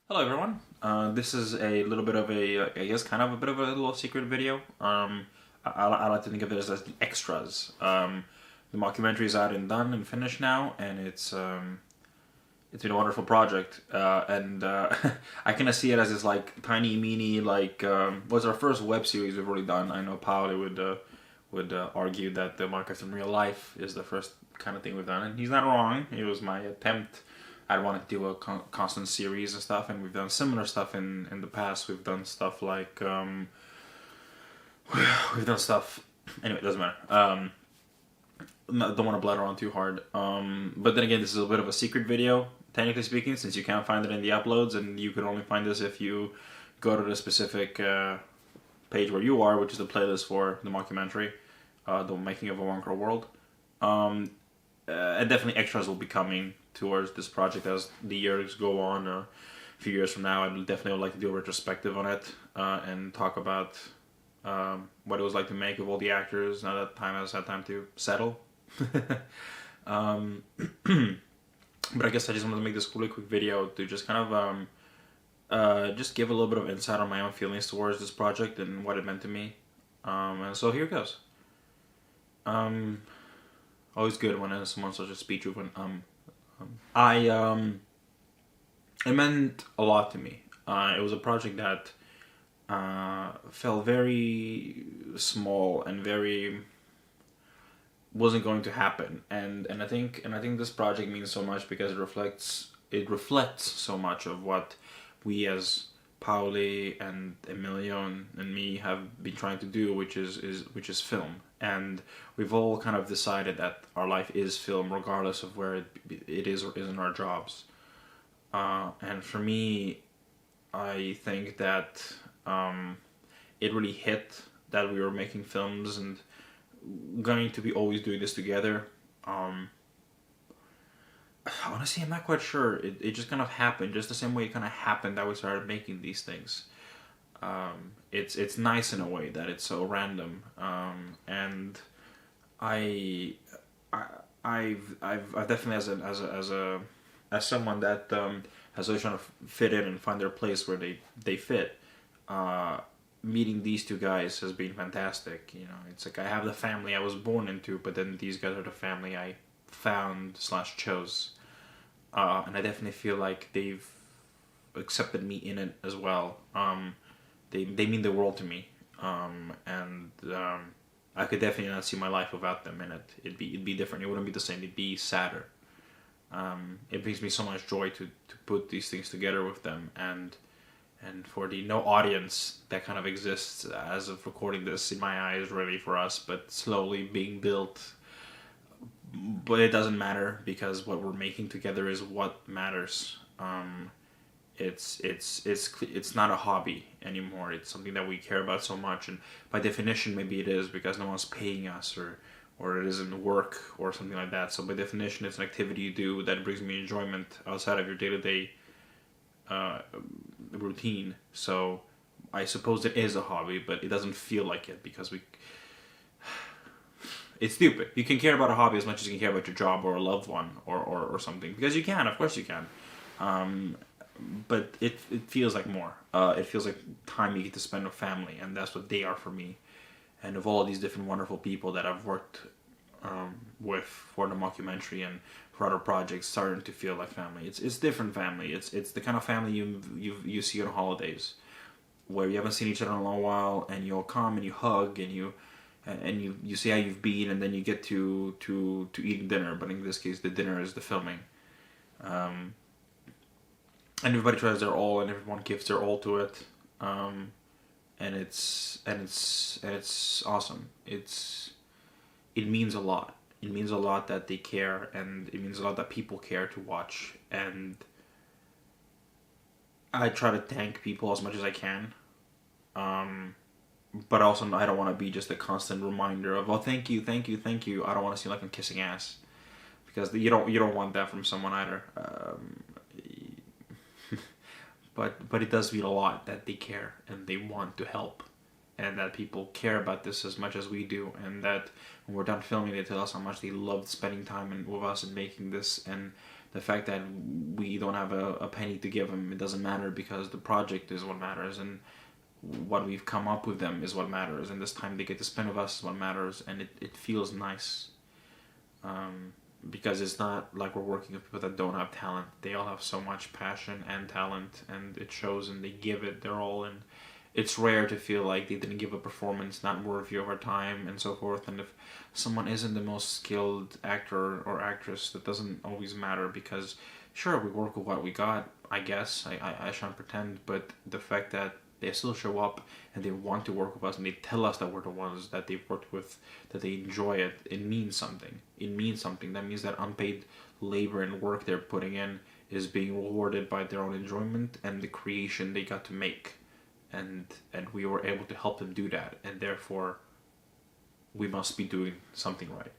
Hello everyone. This is a little bit of I guess kind of a bit of a little secret video. I like to think of it as the extras. The mockumentary is out and done and finished now, and it's been a wonderful project. I kind of see it as this like tiny, meany, was our first web series we've really done. I know Pauli would argue that the Minecraft in real life is the first kind of thing we've done, and he's not wrong. It was my attempt. I wanted to do a constant series and stuff, and we've done similar stuff in the past. We've done stuff like we've done stuff. Anyway, it doesn't matter. Don't want to blather on too hard. But then again, this is a bit of a secret video, technically speaking, since you can't find it in the uploads, and you can only find this if you go to the specific page where you are, which is the playlist for the mockumentary, the making of a Minecraft world. And definitely extras will be coming towards this project as the years go on. A few years from now, I definitely would like to do a retrospective on it and talk about what it was like to make with all the actors now that time has had time to settle. But I guess I just wanted to make this really quick video to just kind of just give a little bit of insight on my own feelings towards this project and what it meant to me. And so here it goes. Always good when someone such a speech with an it meant a lot to me. It was a project that felt very small and very wasn't going to happen, and I think this project means so much because it reflects so much of what we as Pauli and Emilio and me have been trying to do, which is film. And we've all kind of decided that our life is film, regardless of where it is or isn't our jobs. And for me, I think that it really hit that we were making films and going to be always doing this together. Honestly, I'm not quite sure. It just kind of happened, just the same way it kind of happened that we started making these things. It's nice in a way that it's so random, and I've definitely as someone that has always trying to fit in and find their place where they fit. Meeting these two guys has been fantastic. You know, it's like I have the family I was born into, but then these guys are the family I found / chose, and I definitely feel like they've accepted me in it as well. They mean the world to me, and I could definitely not see my life without them in it. It'd be different. It wouldn't be the same. It'd be sadder. It brings me so much joy to put these things together with them, and for the no audience that kind of exists as of recording this in my eyes, really for us, but slowly being built. But it doesn't matter because what we're making together is what matters. It's not a hobby anymore. It's something that we care about so much, and by definition, maybe it is because no one's paying us, or it isn't work or something like that. So by definition, it's an activity you do that brings me enjoyment outside of your day-to-day routine. So I suppose it is a hobby, but it doesn't feel like it because it's stupid. You can care about a hobby as much as you can care about your job or a loved one or something, because you can, of course you can. But it feels like more. It feels like time you get to spend with family, and that's what they are for me. And of all of these different wonderful people that I've worked with for the mockumentary and for other projects, starting to feel like family. It's different family. It's the kind of family you see on holidays, where you haven't seen each other in a long while, and you'll come and you hug and you see how you've been, and then you get to eating dinner. But in this case, the dinner is the filming. And everybody tries their all, and everyone gives their all to it, and it's awesome. It means a lot. It means a lot that they care, and it means a lot that people care to watch. And I try to thank people as much as I can, but also I don't want to be just a constant reminder of, oh, thank you, thank you, thank you. I don't want to seem like I'm kissing ass, because you don't want that from someone either. But it does mean a lot that they care and they want to help, and that people care about this as much as we do, and that when we're done filming, they tell us how much they loved spending time with us and making this, and the fact that we don't have a penny to give them, it doesn't matter, because the project is what matters, and what we've come up with them is what matters, and this time they get to spend with us is what matters, and it feels nice. Because it's not like we're working with people that don't have talent. They all have so much passion and talent, and it shows, and they give it their all, and it's rare to feel like they didn't give a performance not worthy of our time and so forth. And if someone isn't the most skilled actor or actress, that doesn't always matter, because sure, we work with what we got, I guess. I shan't pretend, but the fact that they still show up and they want to work with us and they tell us that we're the ones that they've worked with, that they enjoy it, it means something. It means something. That means that unpaid labor and work they're putting in is being rewarded by their own enjoyment and the creation they got to make. And we were able to help them do that, and therefore we must be doing something right.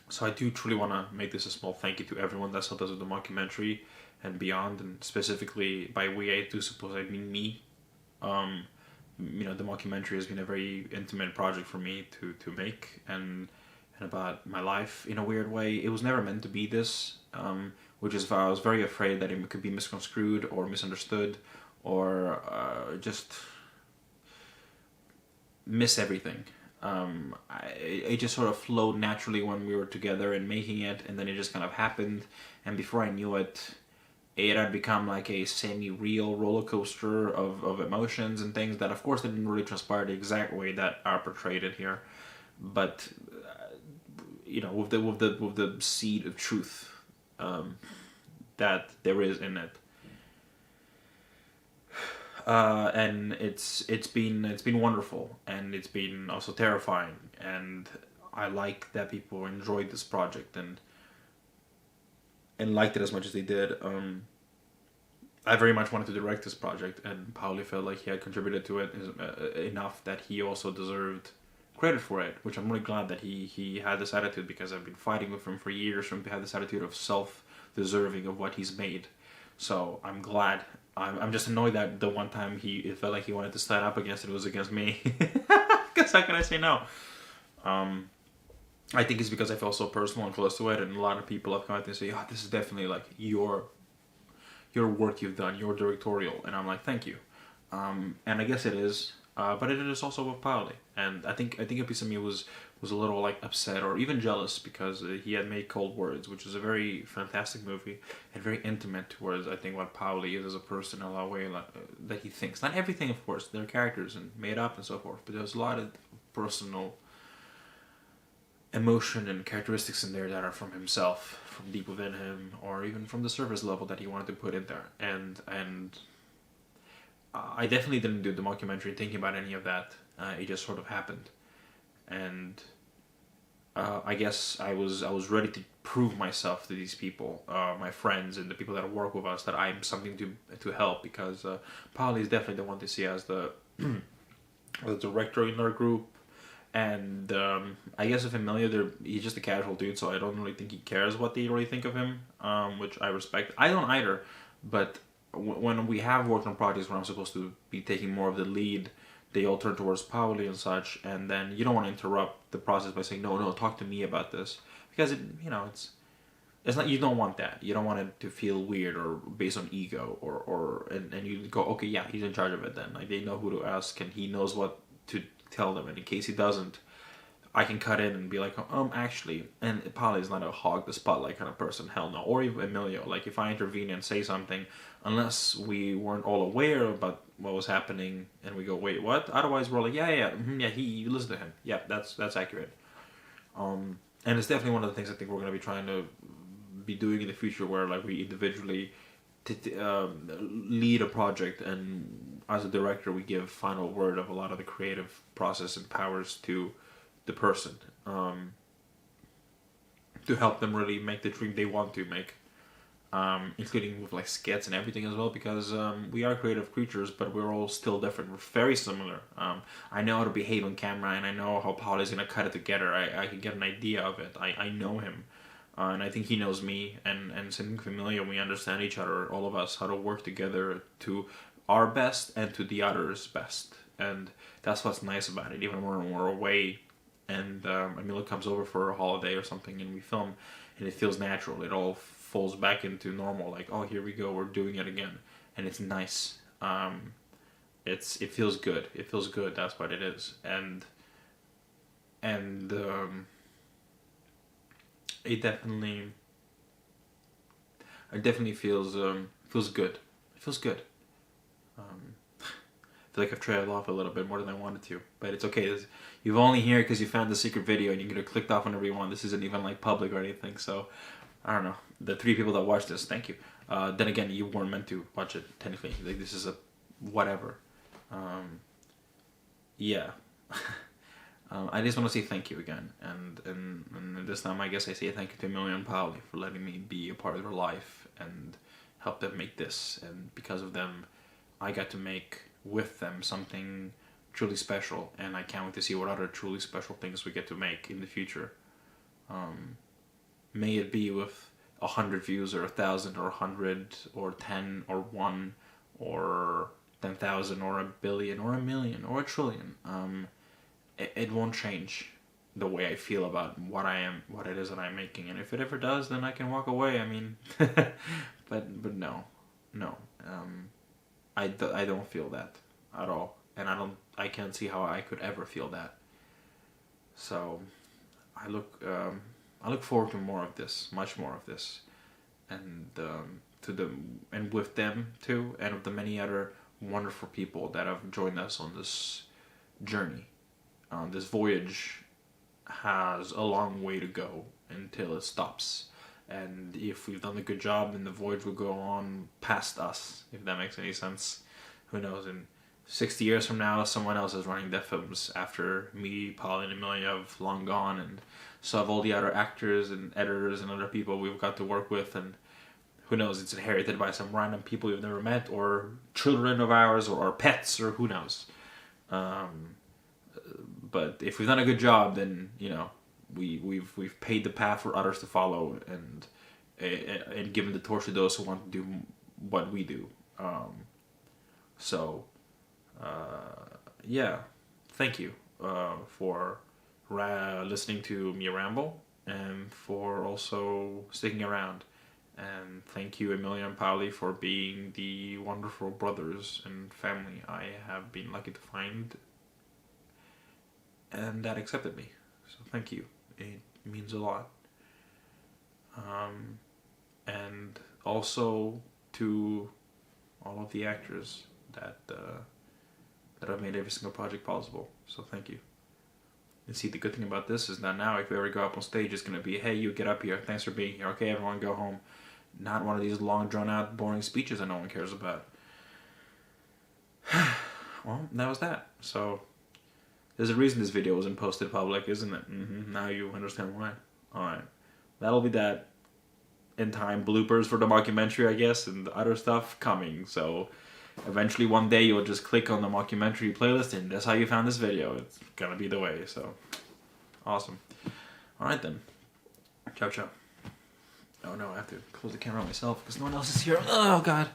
So I do truly want to make this a small thank you to everyone that's helped us with the mockumentary and beyond, and specifically by we, I do suppose I mean me. The mockumentary has been a very intimate project for me to make, and about my life in a weird way. It was never meant to be this, which is why I was very afraid that it could be misconstrued or misunderstood, or just miss everything. It just sort of flowed naturally when we were together and making it, and then it just kind of happened, and before I knew it, it had become like a semi-real roller coaster of emotions and things that, of course, they didn't really transpire the exact way that are portrayed in here, but with the seed of truth that there is in it. And it's been wonderful, and it's been also terrifying, and I like that people enjoyed this project and liked it as much as they did. I very much wanted to direct this project, and Pauli felt like he had contributed to it enough that he also deserved credit for it, which I'm really glad that he had this attitude, because I've been fighting with him for years for him to have this attitude of self-deserving of what he's made. So I'm glad. I'm just annoyed that the one time it felt like he wanted to stand up against it was against me. Because how can I say no? I think it's because I felt so personal and close to it, and a lot of people have come out and say, "Oh, this is definitely like your work you've done, your directorial," and I'm like, "Thank you," and I guess it is, but it is also with Pauli, and I think a piece of me was a little like upset or even jealous, because he had made Cold Words, which is a very fantastic movie and very intimate towards, I think, what Pauli is as a person, in a lot of way that he thinks. Not everything, of course, they're characters and made up and so forth, but there's a lot of personal emotion and characteristics in there that are from himself, from deep within him, or even from the surface level that he wanted to put in there. And I definitely didn't do the mockumentary thinking about any of that. It just sort of happened, and I guess I was ready to prove myself to these people, my friends and the people that work with us, that I'm something to help, because Pauli is definitely the one to see as the the director in our group. And I guess with Emilia, he's just a casual dude, so I don't really think he cares what they really think of him, which I respect. I don't either, but when we have worked on projects where I'm supposed to be taking more of the lead, they all turn towards Pauli and such, and then you don't want to interrupt the process by saying, no, talk to me about this, because it's not, you don't want that. You don't want it to feel weird or based on ego, and you go, okay, yeah, he's in charge of it then. Like, they know who to ask, and he knows what to tell them, and in case he doesn't, I can cut in and be like, actually, and Pauli is not a hog the spotlight kind of person, hell no, or even Emilio. Like, if I intervene and say something, unless we weren't all aware about what was happening, and we go, wait, what? Otherwise, we're like, yeah, you listen to him. Yeah, that's accurate. And it's definitely one of the things I think we're going to be trying to be doing in the future, where like we individually lead a project, and as a director we give final word of a lot of the creative process and powers to the person, to help them really make the dream they want to make, including with like skits and everything as well, because we are creative creatures, but we're all still different. We're very similar. I know how to behave on camera, and I know how Pauli's gonna cut it together. I can get an idea of it. I know him. And I think he knows me, and same familiar. We understand each other, all of us, how to work together to our best and to the other's best, and that's what's nice about it. Even when we're away, and Emilio comes over for a holiday or something, and we film, and it feels natural. It all falls back into normal. Like, oh, here we go, we're doing it again, and it's nice. It feels good. It feels good. That's what it is, and it definitely feels good. It feels good. I feel like I've trailed off a little bit more than I wanted to, but it's okay. You've only here because you found the secret video and you could have clicked off whenever you want. This isn't even like public or anything, so I don't know. The 3 people that watched this, thank you. Then again, you weren't meant to watch it technically. Like, this is a whatever. Yeah. I just want to say thank you again, and this time I guess I say thank you to Emilio and Pauli for letting me be a part of their life and help them make this, and because of them, I got to make with them something truly special, and I can't wait to see what other truly special things we get to make in the future. May it be with 100 views or 1,000 or 100 or 10 or 1 or 10,000 or a billion or a million or a trillion. It won't change the way I feel about what it is that I'm making, and if it ever does, then I can walk away. I mean, but no. I don't feel that at all, and I can't see how I could ever feel that. So I look forward to more of this, much more of this, and with them too, and with the many other wonderful people that have joined us on this journey. This voyage has a long way to go until it stops. And if we've done a good job, then the voyage will go on past us, if that makes any sense. Who knows, in 60 years from now, someone else is running Deaf Films after me, Paul, and Amelia have long gone, and so have all the other actors and editors and other people we've got to work with, and who knows, it's inherited by some random people we've never met, or children of ours, or pets, or who knows. But if we've done a good job, then, you know, we've paid the path for others to follow, and given the torch to those who want to do what we do. Yeah, thank you for listening to me ramble, and for also sticking around. And thank you, Emilia and Pauli, for being the wonderful brothers and family I have been lucky to find, and that accepted me. So thank you. It means a lot. And also to all of the actors that have made every single project possible. So thank you. And see, the good thing about this is that now if we ever go up on stage, it's going to be, hey, you get up here. Thanks for being here. Okay, everyone go home. Not one of these long, drawn-out, boring speeches that no one cares about. Well, that was that. So there's a reason this video wasn't posted public, isn't it? Now you understand why. Alright. That'll be that. In time, bloopers for the mockumentary, I guess, and other stuff coming. So eventually one day you'll just click on the mockumentary playlist and that's how you found this video. It's gonna be the way, so awesome. Alright then. Ciao, ciao. Oh no, I have to close the camera myself because no one else is here. Oh god.